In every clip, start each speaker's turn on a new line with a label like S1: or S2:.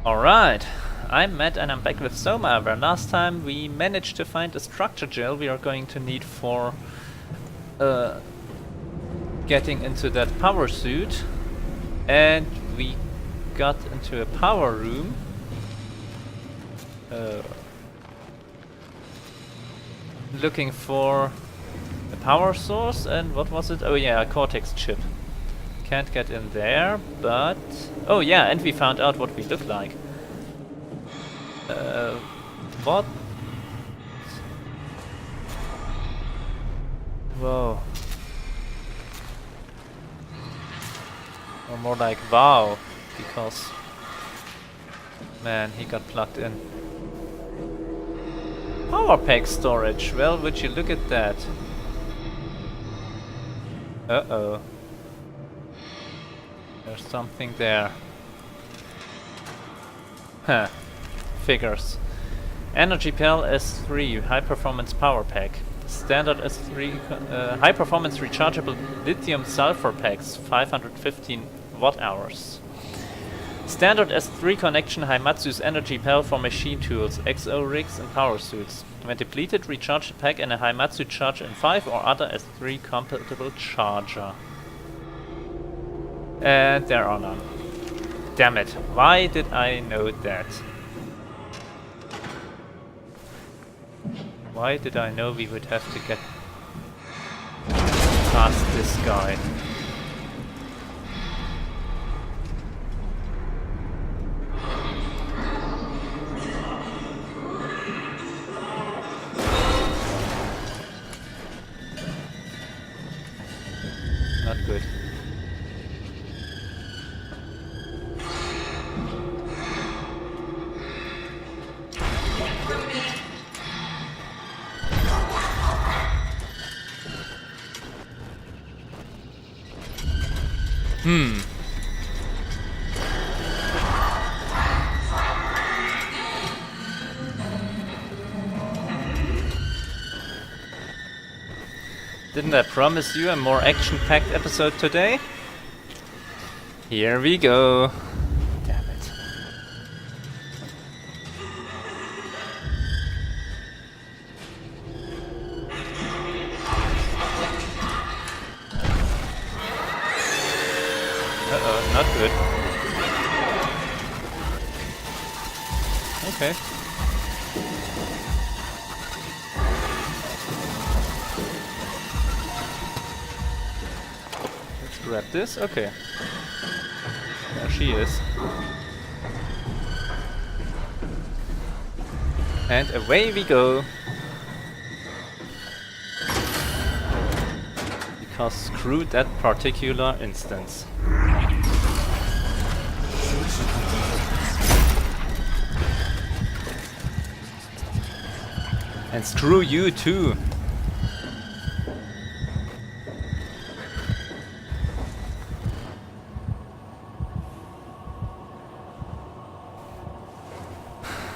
S1: Alright, I'm Matt and I'm back with SOMA, where last time we managed to find a structure gel we are going to need for getting into that power suit, and we got into a power room. Looking for a power source, and what was it? Oh yeah, a cortex chip. Can't get in there, but... oh yeah, and we found out what we look like. What? Whoa. Or more like wow, because... man, he got plugged in. Power pack storage, well, would you look at that. Uh-oh. There's something there. Huh. Figures. Energy Pal S3 High Performance Power Pack. Standard S3 High Performance Rechargeable Lithium Sulfur Packs 515 Watt Hours. Standard S3 Connection Haimatsu's Energy Pal for machine tools, XO rigs and power suits. When depleted, recharge the pack in a Haimatsu Charge in5 or other S3 compatible charger. And there are none. Damn it, why did I know that? Why did I know we would have to get past this guy? Not good. Didn't I promise you a more action-packed episode today? Here we go. Damn it. Uh-oh, not good. Okay. Grab this? Okay. There she is. And away we go. Because screw that particular instance. And screw you too.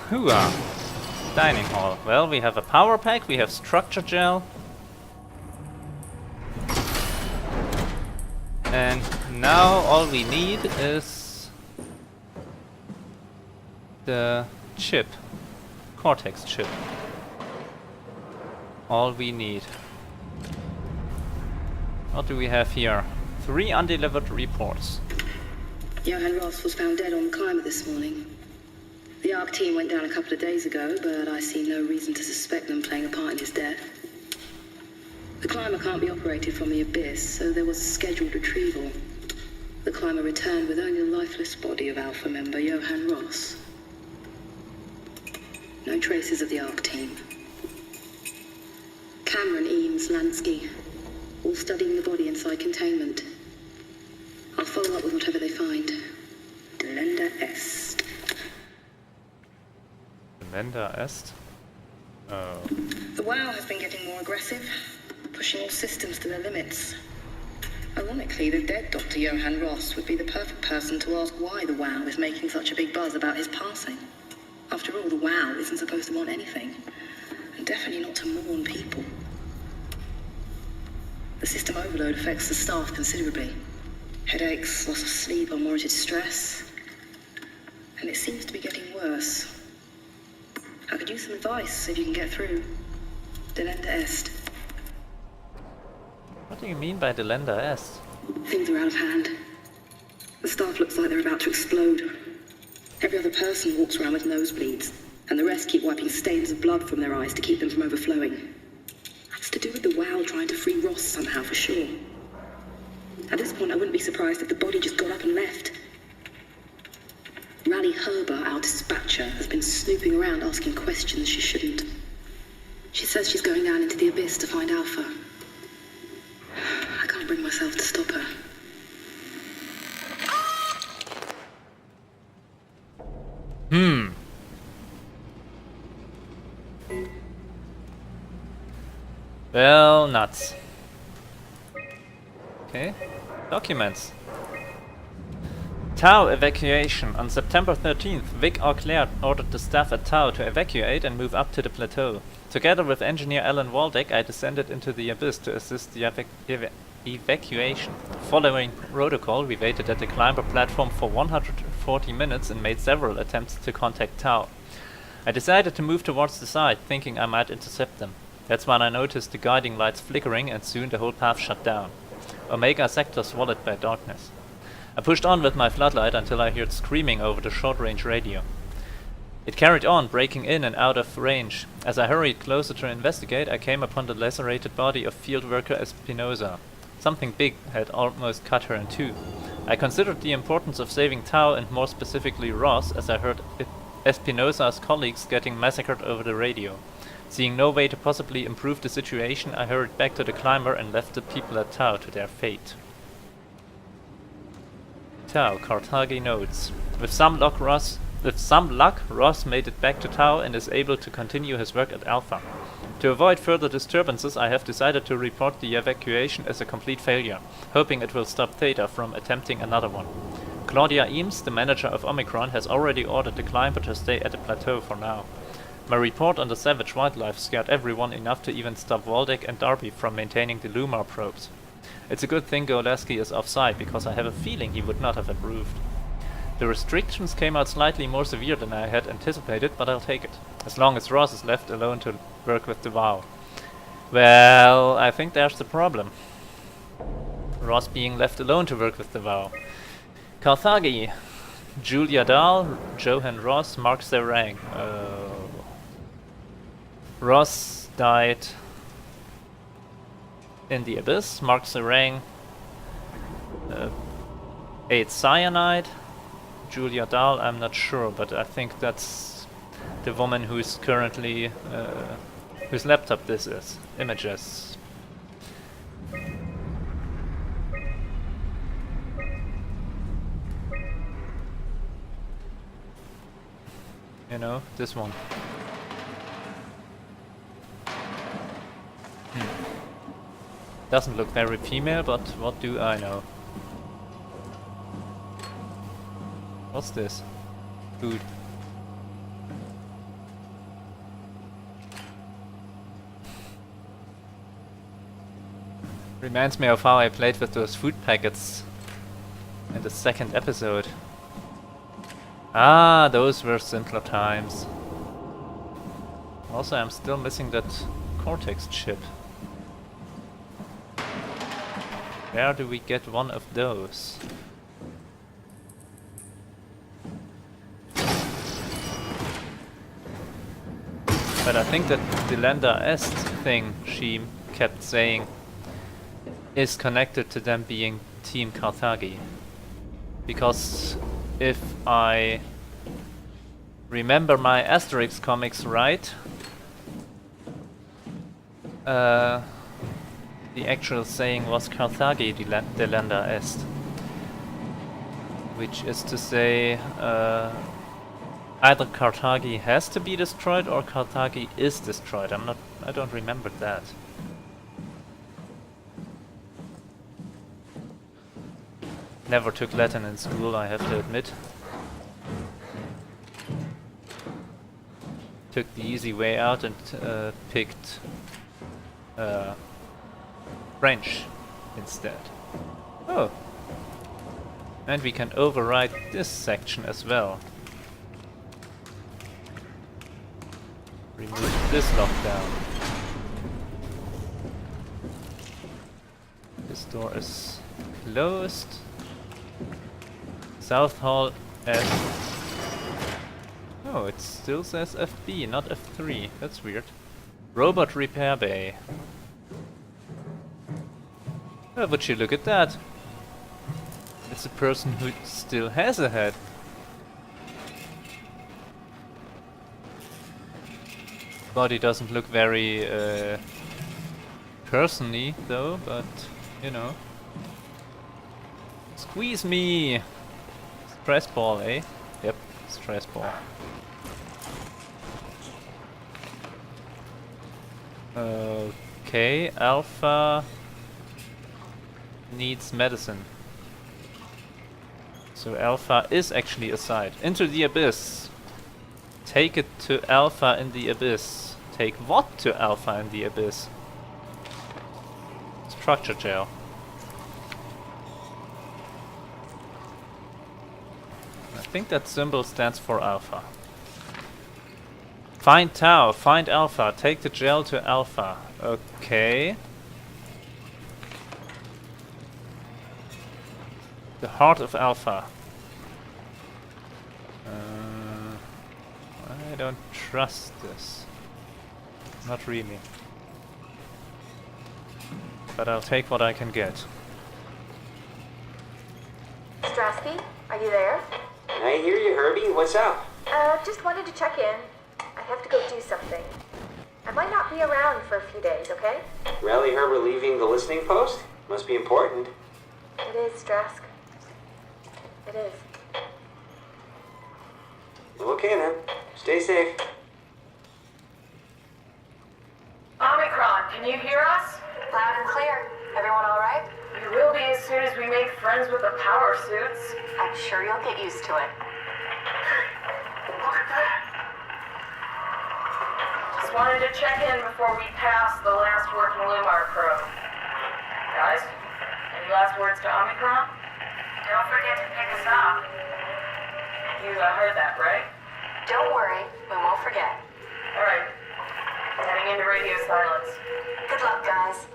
S1: Hooah! Dining hall. Well, we have a power pack, we have structure gel. And now all we need is the chip. Cortex chip. All we need. What do we have here? 3 undelivered reports.
S2: Johann Ross was found dead on the climber this morning. The ARC team went down a couple of days ago, but I see no reason to suspect them playing a part in his death. The climber can't be operated from the abyss, so there was a scheduled retrieval. The climber returned with only the lifeless body of Alpha member Johann Ross. No traces of the ARC team. Cameron, Eames, Lansky, all studying the body inside containment. I'll follow up with whatever they find. Delenda Est.
S1: Delenda Est? Oh.
S2: The WoW has been getting more aggressive, pushing all systems to their limits. Ironically, the dead Dr. Johann Ross would be the perfect person to ask why the WoW is making such a big buzz about his passing. After all, the WoW isn't supposed to want anything, and definitely not to mourn people. The system overload affects the staff considerably. Headaches, loss of sleep, unwarranted stress. And and it seems to be getting worse. I could use some advice if you can get through. Delenda est.
S1: What do you mean by Delenda est?
S2: Things are out of hand. The staff looks like they're about to explode. Every other person walks around with nosebleeds, and the rest keep wiping stains of blood from their eyes to keep them from overflowing. That's to do with the WOW trying to free Ross somehow, for sure. At this point, I wouldn't be surprised if the body just got up and left. Rally Herber, our dispatcher, has been snooping around asking questions she shouldn't. She says she's going down into the abyss to find Alpha. I can't bring myself to stop her.
S1: Well, nuts. Okay. Documents. Tau evacuation. On September 13th, Vic Auclair ordered the staff at Tau to evacuate and move up to the plateau. Together with engineer Alan Waldeck, I descended into the abyss to assist the evacuation. Following protocol, we waited at the climber platform for 140 minutes and made several attempts to contact Tau. I decided to move towards the side, thinking I might intercept them. That's when I noticed the guiding lights flickering, and soon the whole path shut down. Omega sector swallowed by darkness. I pushed on with my floodlight until I heard screaming over the short-range radio. It carried on, breaking in and out of range. As I hurried closer to investigate, I came upon the lacerated body of field worker Espinosa. Something big had almost cut her in two. I considered the importance of saving Tau, and more specifically Ross, as I heard Espinosa's colleagues getting massacred over the radio. Seeing no way to possibly improve the situation, I hurried back to the climber and left the people at Tau to their fate. Tau, Carthage notes. With some luck, Ross made it back to Tau and is able to continue his work at Alpha. To avoid further disturbances, I have decided to report the evacuation as a complete failure, hoping it will stop Theta from attempting another one. Claudia Eames, the manager of Omicron, has already ordered the climber to stay at the plateau for now. My report on the savage wildlife scared everyone enough to even stop Waldeck and Darby from maintaining the Lumar probes. It's a good thing Goleski is offside, because I have a feeling he would not have approved. The restrictions came out slightly more severe than I had anticipated, but I'll take it. As long as Ross is left alone to work with the WOW. Well, I think there's the problem. Ross being left alone to work with the WOW. Carthage. Julia Dahl, Johan Ross, Mark Serang. Ross died in the abyss. Mark Serang ate cyanide. Julia Dahl, I'm not sure, but I think that's the woman who's currently whose laptop this is. Images. You know, this one. Doesn't look very female, but what do I know? What's this? Food. Reminds me of how I played with those food packets in the second episode. Ah, those were simpler times. Also, I'm still missing that cortex chip. Where do we get one of those? But I think that the Delenda est thing she kept saying is connected to them being Team Carthage. Because if I remember my Asterix comics right, the actual saying was Carthage Delenda est, which is to say either Carthage has to be destroyed or Carthage is destroyed. I don't remember that. Never took Latin in school, I have to admit. Took the easy way out and picked French instead. Oh! And we can override this section as well. Remove this lockdown. This door is closed. South Hall F. Oh, it still says FB, not F3. That's weird. Robot repair bay. Oh, would you look at that? It's a person who still has a head. Body doesn't look very person-y though, but you know. Squeeze me! Stress ball, eh? Yep, stress ball. Okay, Alpha needs medicine. So Alpha is actually a site. Into the abyss. Take it to Alpha in the abyss. Take what to Alpha in the abyss? Structure jail. I think that symbol stands for Alpha. Find Tau, find Alpha, take the gel to Alpha. Okay. The heart of Alpha. I don't trust this. Not really. But I'll take what I can get.
S3: Strasky, are you there?
S4: I hear you, Herbie. What's up?
S3: Just wanted to check in. I have to go do something. I might not be around for a few days, okay?
S4: Rally Herbert leaving the listening post? Must be important.
S3: It is, Strask. It is.
S4: Okay then. Stay safe.
S5: Omicron, can you hear us?
S3: Loud and clear. Everyone all right?
S5: We will be as soon as we make friends with the power suits.
S3: I'm sure you'll get used to it.
S5: Look at that. Just wanted to check in before we pass the last working Lumar probe. Guys, any last words to Omicron? Don't forget to pick us up. You heard that, right?
S3: Don't worry, we won't forget.
S5: Alright. Heading into radio silence.
S3: Good luck, guys.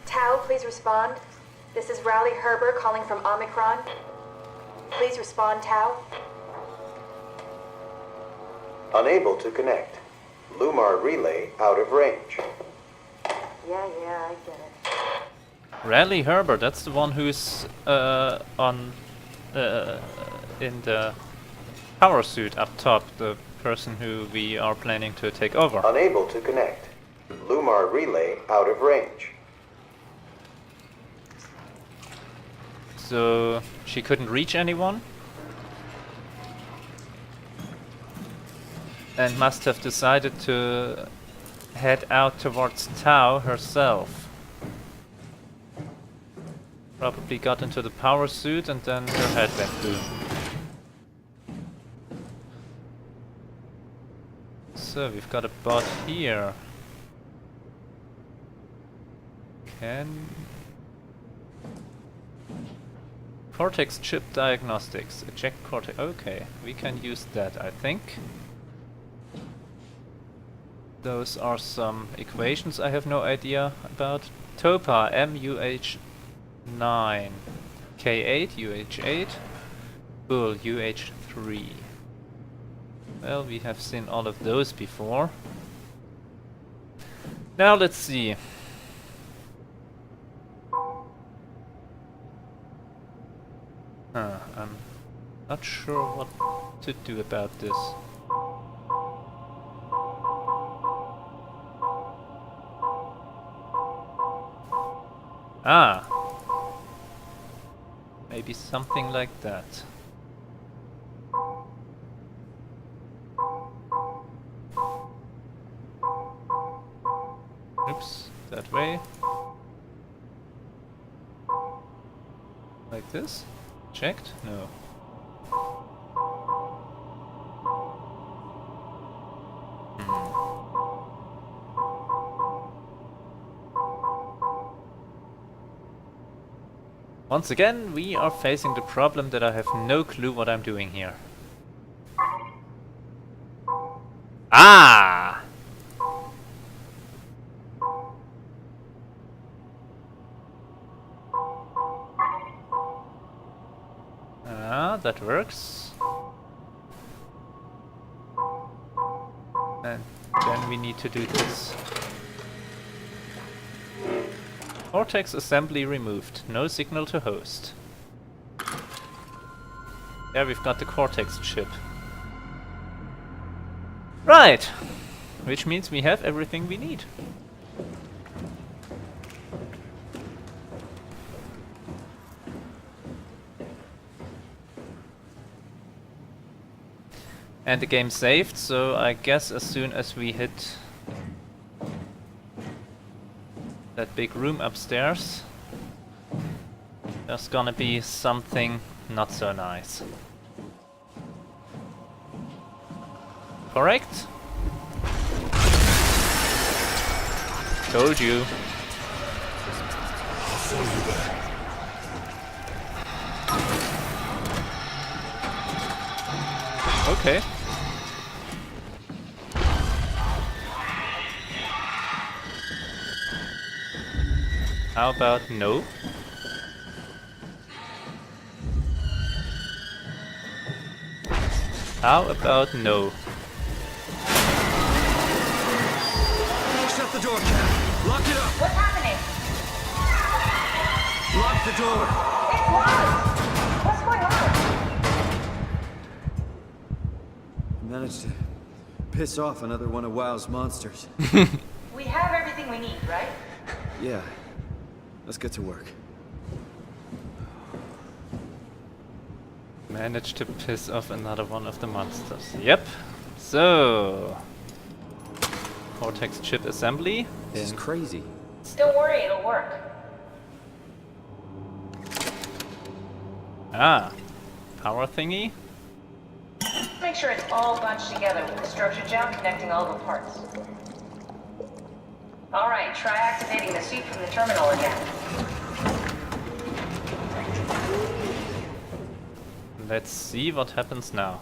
S3: Tau, please respond. This is Rowley Herber calling from Omicron. Please respond, Tau.
S6: Unable to connect. Lumar relay out of range.
S3: Yeah, I get it.
S1: Rally Herbert, that's the one who's in the power suit up top, the person who we are planning to take over.
S6: Unable to connect. Lumar relay out of range.
S1: So she couldn't reach anyone? And must have decided to head out towards Tau herself. Probably got into the power suit and then her head went boom. So we've got a bot here. Cortex chip diagnostics. Eject cortex. Okay, we can use that, I think. Those are some equations I have no idea about. TOPA MUH9, K8 UH8, Bull UH3. Well, we have seen all of those before. Now let's see. I'm not sure what to do about this. Ah! Maybe something like that. Oops, that way. Like this? Checked? No. Once again, we are facing the problem that I have no clue what I'm doing here. Ah! Ah, that works. And then we need to do this. Cortex assembly removed. No signal to host. There we've got the cortex chip. Right! Which means we have everything we need. And the game saved, so I guess as soon as we hit that big room upstairs, there's gonna be something not so nice. Correct? Told you. Okay. How about no? How about no?
S7: Shut the door, Cap. Lock it up.
S3: What's happening?
S7: Lock the door.
S3: It's locked! What's going on?
S7: Managed to piss off another one of WoW's monsters.
S3: We have everything we need, right?
S7: Yeah. Let's get to work.
S1: Managed to piss off another one of the monsters. Yep. So, cortex chip assembly.
S7: This is crazy.
S3: Don't worry, it'll work.
S1: Ah, power thingy.
S3: Make sure it's all bunched together with the structure gel connecting all the parts. Alright, try activating the suit from the terminal again.
S1: Let's see what happens now.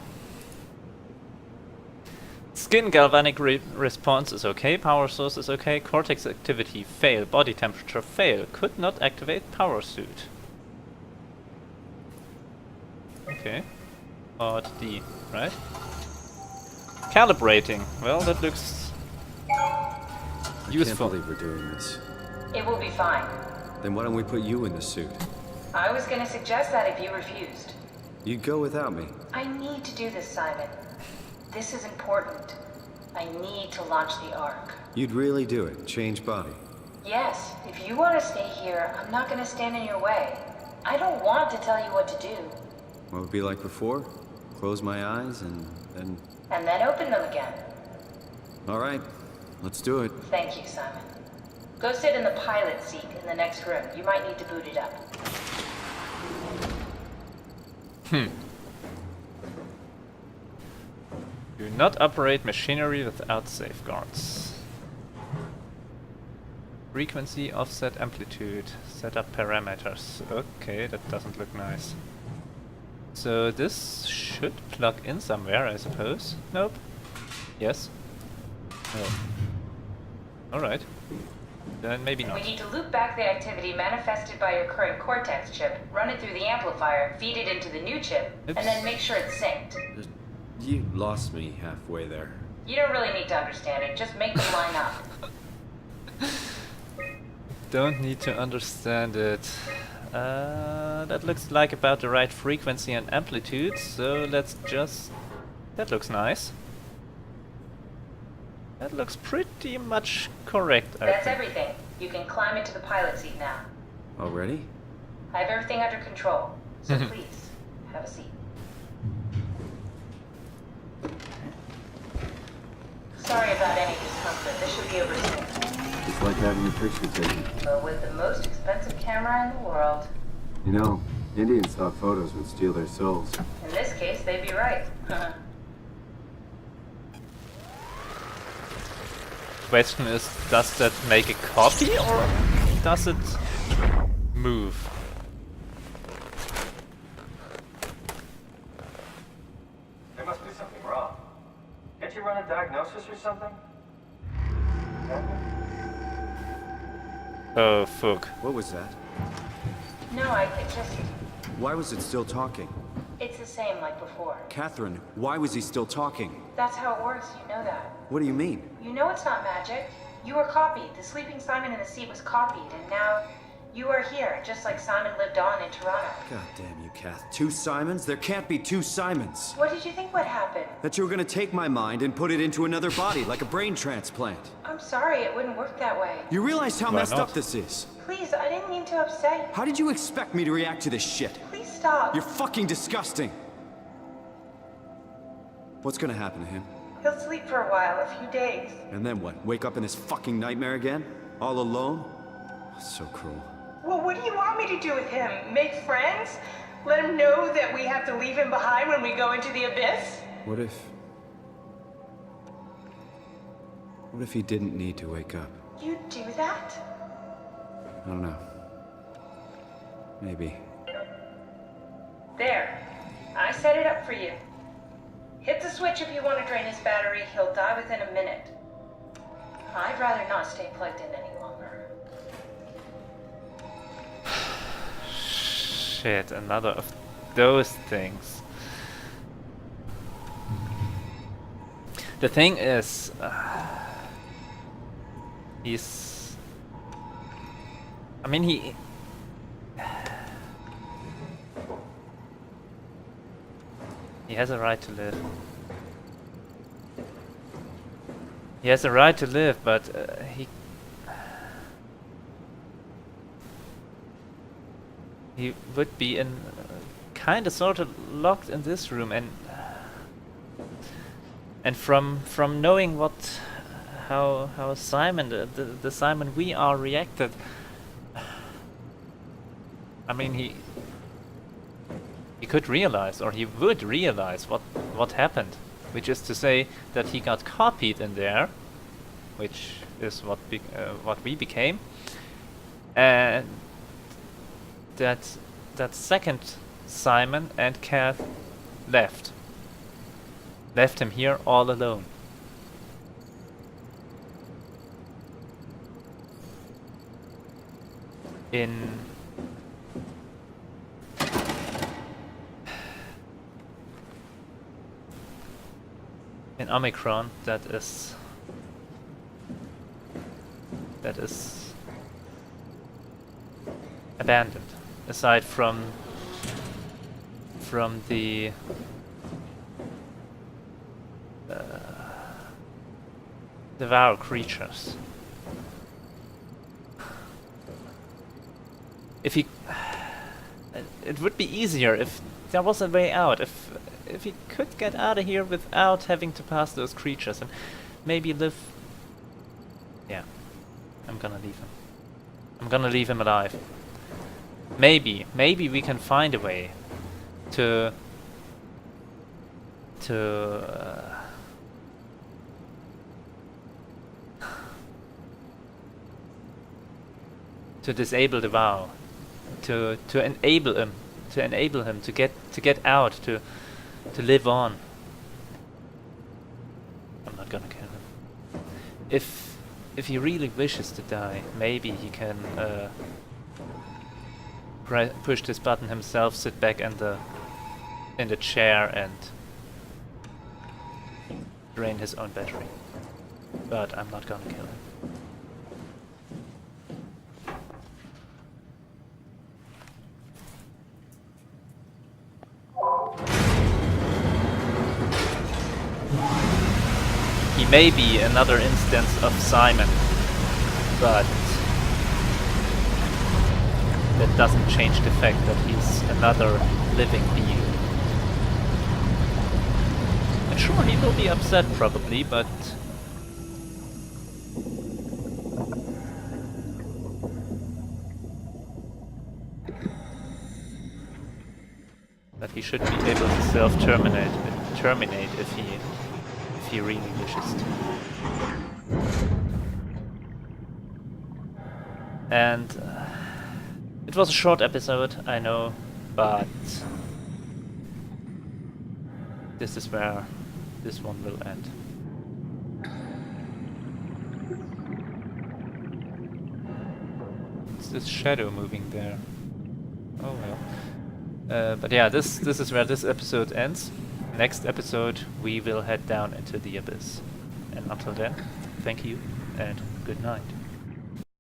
S1: Skin galvanic response is okay, power source is okay, cortex activity fail, body temperature fail, could not activate power suit. Okay. Part D, right? Calibrating. Well, that looks
S7: I
S1: useful.
S7: can't believe we're doing this.
S3: It will be fine.
S7: Then why don't we put you in the suit?
S3: I was gonna suggest that if you refused.
S7: You'd go without me.
S3: I need to do this, Simon. This is important. I need to launch the Ark.
S7: You'd really do it. Change body.
S3: Yes, if you want to stay here, I'm not gonna stand in your way. I don't want to tell you what to do.
S7: What would it be like before? Close my eyes and then...
S3: And then open them again.
S7: All right. Let's do it.
S3: Thank you, Simon. Go sit in the pilot seat in the next room. You might need to boot it up.
S1: Do not operate machinery without safeguards. Frequency, offset, amplitude. Set up parameters. Okay, that doesn't look nice. So this should plug in somewhere, I suppose. Nope. Yes. No. Alright. Then maybe not.
S3: We need to loop back the activity manifested by your current cortex chip, run it through the amplifier, feed it into the new chip,
S1: Oops.
S3: and then make sure it's synced.
S7: You lost me halfway there.
S3: You don't really need to understand it, just make them line up.
S1: Don't need to understand it. That looks like about the right frequency and amplitude, so let's just... That looks nice. That looks pretty much correct, I
S3: That's
S1: think.
S3: everything. You can climb into the pilot seat now.
S7: Already?
S3: I have everything under control, so please, have a seat. Sorry about any discomfort. This should be over soon.
S7: It's like having a picture taken.
S3: But with the most expensive camera in the world.
S7: You know, Indians thought photos would steal their souls.
S3: In this case, they'd be right.
S1: Question is, does that make a copy or does it move?
S4: There must be something wrong. Get your
S8: run a diagnosis or something?
S1: Oh, fuck.
S7: What was that?
S3: No, it just...
S7: Why was it still talking?
S3: It's the same like before.
S7: Catherine, why was he still talking?
S3: That's how it works, you know that.
S7: What do you mean?
S3: You know it's not magic. You were copied. The sleeping Simon in the seat was copied, and now you are here, just like Simon lived on in Toronto.
S7: God damn you, Kath. 2 Simons? There can't be 2 Simons.
S3: What did you think would happen?
S7: That you were gonna take my mind and put it into another body, like a brain transplant.
S3: I'm sorry, it wouldn't work that way.
S7: You realize how
S1: Why
S7: messed
S1: not?
S7: up this is?
S3: Please, I didn't mean to upset you.
S7: How did you expect me to react to this shit?
S3: Please stop.
S7: You're fucking disgusting. What's gonna happen to him?
S3: He'll sleep for a while, a few days.
S7: And then what? Wake up in this fucking nightmare again? All alone? So cruel.
S3: Well, what do you want me to do with him? Make friends? Let him know that we have to leave him behind when we go into the abyss?
S7: What if he didn't need to wake up?
S3: You'd do that?
S7: I don't know. Maybe.
S3: There. I set it up for you. Hit the switch if you want to drain his battery. He'll die within a minute. I'd rather not stay plugged in any longer.
S1: Shit, another of those things. The thing is, he's... I mean, he has a right to live. He has a right to live, but he would be in kind of sort of locked in this room, and from knowing how Simon, the Simon we are reacted, I mean, he could realize, or he would realize what happened, which is to say that he got copied in there, which is what we became, and that second Simon and Kath left him here all alone. In Omicron, that is abandoned, aside from the devour creatures. If he, it would be easier if there was a way out. If he could get out of here without having to pass those creatures and maybe live. Yeah, I'm gonna leave him. I'm gonna leave him alive. Maybe we can find a way to disable the vow, to enable him to get out, to live on. I'm not gonna kill him. If he really wishes to die, maybe he can push this button himself, sit back in the chair and drain his own battery. But I'm not gonna kill him. He may be another instance of Simon, but that doesn't change the fact that he's another living being. And sure, he will be upset probably, but he should be able to self-terminate if he really wishes to. And it was a short episode, I know, but this is where this one will end. What's this shadow moving there? Oh well. But yeah, this is where this episode ends. Next episode we will head down into the abyss. And until then, thank you and good night.